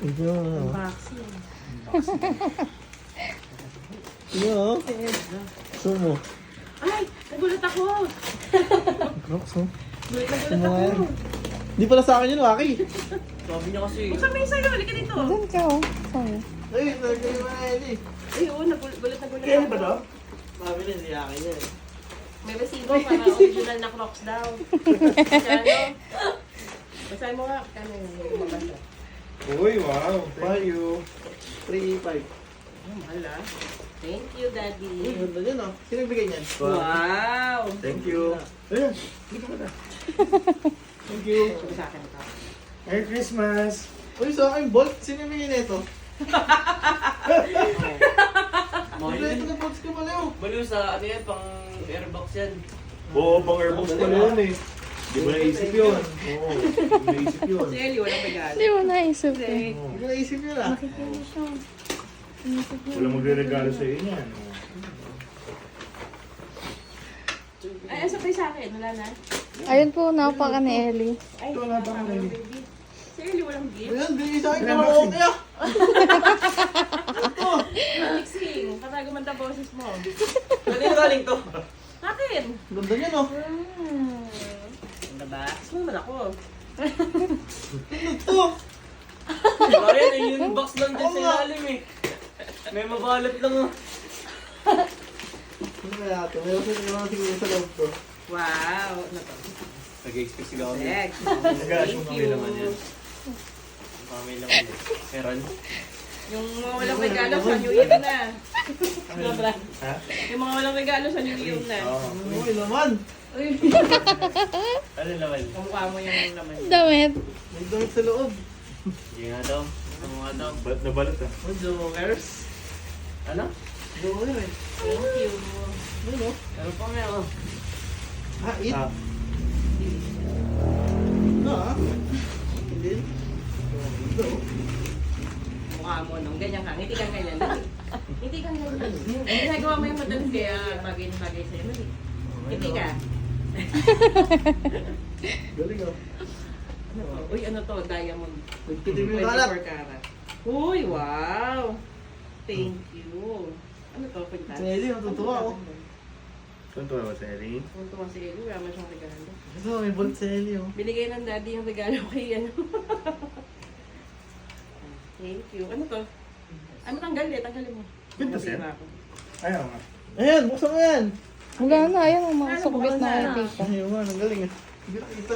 Ito. Unboxing. Yo. Sumo. Ay! Nagulat ako! Crocs, oh. Nagulat ako! Di pala sa akin yun, Waki. Sabi niya kasi. Buksan mo yung sa'yo, halika dito! Doon ka, oh. Sorry. Ay, nagkayo na yun eh. Ay, oo, nagulat ako. Kaya ba daw? Sabi na, hindi akin yan. May resibo para original na Crocs daw. Kano? Basahin mo nga. Kano yung mabasa? Uy, wow. Thank you. 3-5. Oh, mahal ah. Thank you, Daddy. Uy, ganda yan ah. Sino nagbigay niyan? Wow! Thank you. Ayan. Thank you. Sabi sa akin ito. Merry Christmas. Uy, sa akin, Bolt. Sino nagbigay nito? Mahal Ito yun. na box ka pala yun. Baliw sa ano yan, pang airbox yan. Oo, pang airbox pala yun eh. Di mo naisip yun. Oo, di mo naisip yun. Si Ellie, walang regalo. Hindi mo naisip eh. Kasi, Hindi ko naisip yun ah. Nakikita siya. Wala magre-regalo sa iyo niyan. ay, asa pa yung sa akin? Wala na? Ayun po, napaka ni Ellie. Ay, Ito, wala pa walang kami. baby. Si Ellie, walang gift. Ayan, binigay sa akin. Ayan, Parang boxing. okay ah. Mixing. Katago man ta boses mo. Pwede na galing to. Akin! Ganda niyan oh. Ganda ba? Gusto mo naman ako. Ito. Kaya na yung box lang dyan Oo sa nga. ilalim eh. May mabalot lang oh. Ano kaya ito? Meron siguro sa loob ko. Wow! Ano to? Nag-expect sila ako. Sex. Nag-aas Thank mo kami you. naman yan. May laman yan. Meron. Yung mga walang regalo sa New Year na. Sobra. Ha? Yung mga walang regalo sa New Year na. Oo. Uy, naman. Uy, Ano naman? kamukha mo yung naman. Damit. May damit sa loob. Sige nga daw. Ano nga daw? Ba't nabalot ah? Oh, jokers. Ano? Joker eh. Thank you. Ano? Ano pa nga oh? Ah, it? Ah, Ano ah? Hindi. Ito. Mukha mo nung ganyan ka. Ngiti kang ganyan. Ngiti kang ganyan. Ginagawa mo yung madalas kaya bagay na bagay sa'yo. Ngiti ka. Galing oh. Ano to? Uy, ano to? Diamond. Nagkitim yung kalat. 24 karat. Uy, wow! Thank you. Ano to? Pagtas? Si Ellie, natutuwa ako. tunto na ba sa Ellie? Tuntua si Ellie. Wala man siyang regalo. Ito, may bolt sa Ellie oh. Binigay ng daddy yung regalo kay ano. Thank you. Ano to? Ano tanggal eh? Tanggalin mo. Pintas yan? Masira ako. Ayaw nga. Ayan, buksan mo yan. Wala na, ayun, ang mga Ano, sukbit buksan na na. nakikita. Ayun nga, ang galing eh. Hindi nakita.